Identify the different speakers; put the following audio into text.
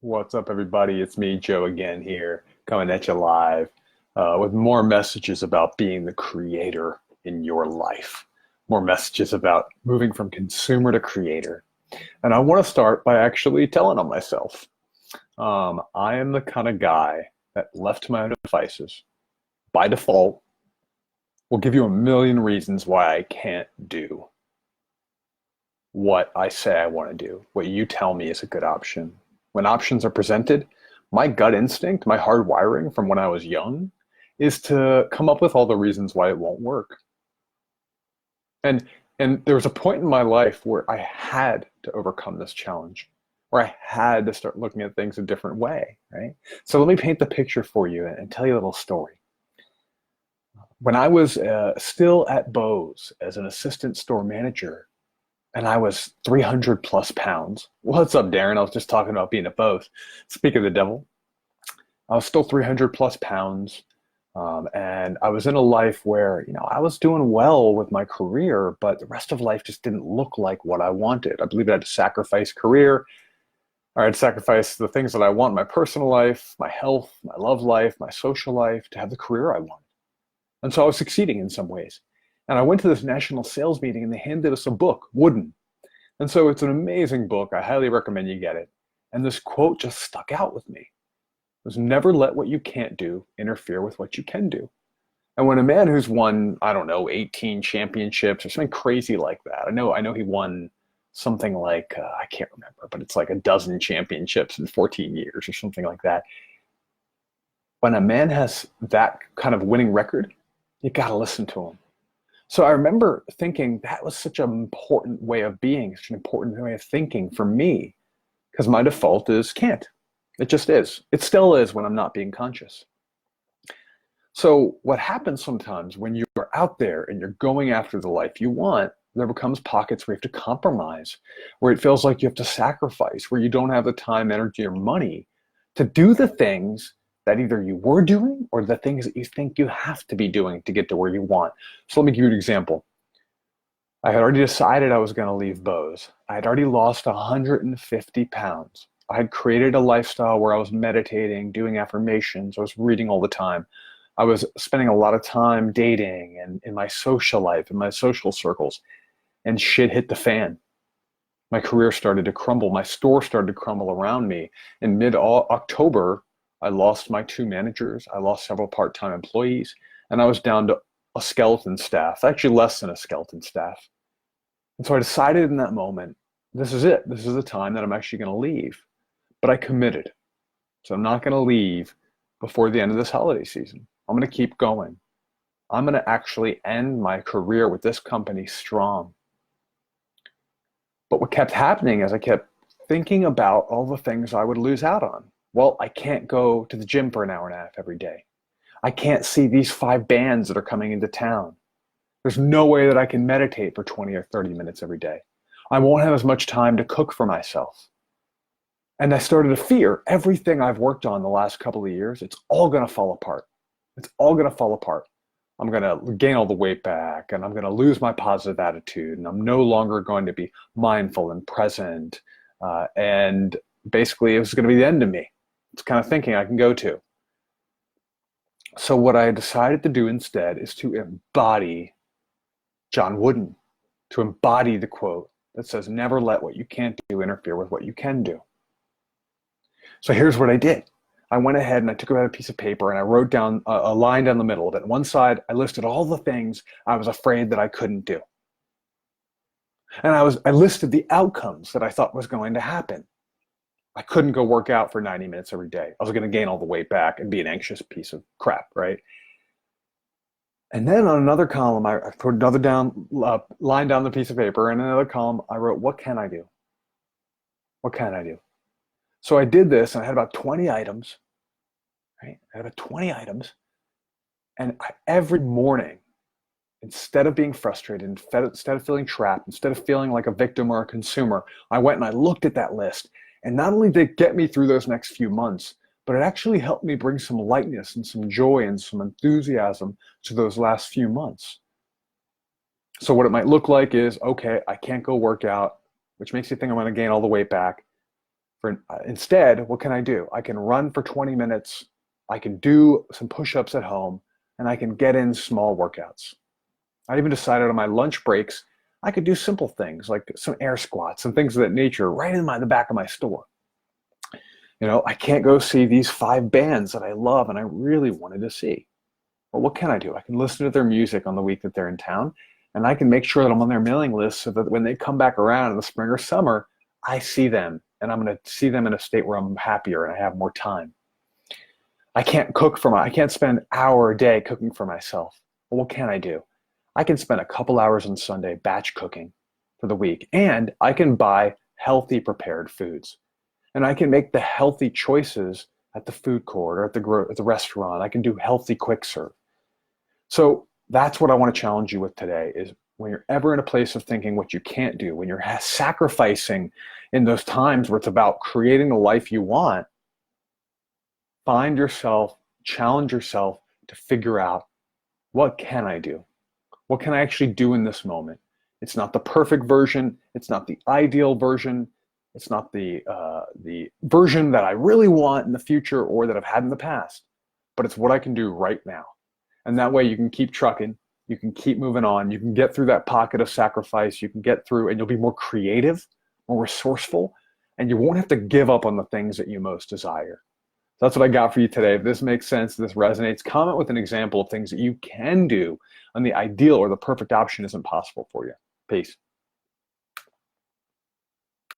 Speaker 1: What's up, everybody? It's me, Joe, again here, coming at you live with more messages about being the creator in your life, more messages about moving from consumer to creator. And I want to start by actually telling on myself. I am the kind of guy that, left to my own devices, by default, will give you a million reasons why I can't do what I say I want to do, what you tell me is a good option. When options are presented, my gut instinct, my hard wiring from when I was young, is to come up with all the reasons why it won't work. And there was a point in my life where I had to overcome this challenge, where I had to start looking at things a different way, right? So let me paint the picture for you and tell you a little story. When I was still at Bose as an assistant store manager, and I was 300 plus pounds. What's up, Darren? I was just talking about being at Bose. Speak of the devil. I was still 300 plus pounds. And I was in a life where, I was doing well with my career, but the rest of life just didn't look like what I wanted. I believe I had to sacrifice career. I had to sacrifice the things that I want in my personal life, my health, my love life, my social life, to have the career I want. And so I was succeeding in some ways. And I went to this national sales meeting and they handed us a book, Wooden. And so it's an amazing book. I highly recommend you get it. And this quote just stuck out with me. It was, never let what you can't do interfere with what you can do. And when a man who's won, I don't know, 18 championships or something crazy like that, I know he won something like, I can't remember, but it's like a dozen championships in 14 years or something like that. When a man has that kind of winning record, you got to listen to him. So I remember thinking that was such an important way of being, such an important way of thinking for me, because my default is can't. It just is. It still is when I'm not being conscious. So what happens sometimes when you're out there and you're going after the life you want, there becomes pockets where you have to compromise, where it feels like you have to sacrifice, where you don't have the time, energy, or money to do the things that either you were doing or the things that you think you have to be doing to get to where you want. So let me give you an example. I had already decided I was going to leave Bose. I had already lost 150 pounds. I had created a lifestyle where I was meditating, doing affirmations. I was reading all the time. I was spending a lot of time dating and in my social life, in my social circles, and shit hit the fan. My career started to crumble. My store started to crumble around me. In mid-October, I lost my 2 managers. I lost several part-time employees, and I was down to a skeleton staff, actually less than a skeleton staff. And so I decided in that moment, this is it. This is the time that I'm actually going to leave. But I committed. So I'm not going to leave before the end of this holiday season. I'm going to keep going. I'm going to actually end my career with this company strong. But what kept happening is I kept thinking about all the things I would lose out on. Well, I can't go to the gym for an hour and a half every day. I can't see these 5 bands that are coming into town. There's no way that I can meditate for 20 or 30 minutes every day. I won't have as much time to cook for myself. And I started to fear everything I've worked on the last couple of years, it's all going to fall apart. It's all going to fall apart. I'm going to gain all the weight back and I'm going to lose my positive attitude and I'm no longer going to be mindful and present. And basically it was going to be the end of me. It's kind of thinking I can go to. So what I decided to do instead is to embody John Wooden, to embody the quote that says, never let what you can't do interfere with what you can do. So here's what I did. I went ahead and I took out a piece of paper and I wrote down a line down the middle of it. On one side, I listed all the things I was afraid that I couldn't do. And I listed the outcomes that I thought was going to happen. I couldn't go work out for 90 minutes every day. I was going to gain all the weight back and be an anxious piece of crap, right? And then on another column, I put another line down the piece of paper, and another column, I wrote, what can I do? What can I do? So I did this, and I had about 20 items, right? I had about 20 items, and every morning, instead of being frustrated, instead of feeling trapped, instead of feeling like a victim or a consumer, I went and I looked at that list. And not only did it get me through those next few months, but it actually helped me bring some lightness and some joy and some enthusiasm to those last few months. So what it might look like is, okay, I can't go work out, which makes you think I'm going to gain all the weight back. Instead, what can I do? I can run for 20 minutes. I can do some push-ups at home, and I can get in small workouts. I even decided on my lunch breaks, I could do simple things like some air squats and things of that nature right in the back of my store. I can't go see these 5 bands that I love and I really wanted to see. Well, what can I do? I can listen to their music on the week that they're in town, and I can make sure that I'm on their mailing list so that when they come back around in the spring or summer, I see them, and I'm going to see them in a state where I'm happier and I have more time. I can't spend an hour a day cooking for myself. Well, what can I do? I can spend a couple hours on Sunday batch cooking for the week, and I can buy healthy prepared foods. And I can make the healthy choices at the food court or at the restaurant. I can do healthy quick serve. So that's what I want to challenge you with today is when you're ever in a place of thinking what you can't do, when you're sacrificing in those times where it's about creating the life you want, challenge yourself to figure out, what can I do? What can I actually do in this moment? It's not the perfect version. It's not the ideal version. It's not the version that I really want in the future or that I've had in the past, but it's what I can do right now. And that way you can keep trucking, you can keep moving on, you can get through that pocket of sacrifice, you can get through, and you'll be more creative, more resourceful, and you won't have to give up on the things that you most desire. So that's what I got for you today. If this makes sense, if this resonates, comment with an example of things that you can do and the ideal or the perfect option isn't possible for you. Peace.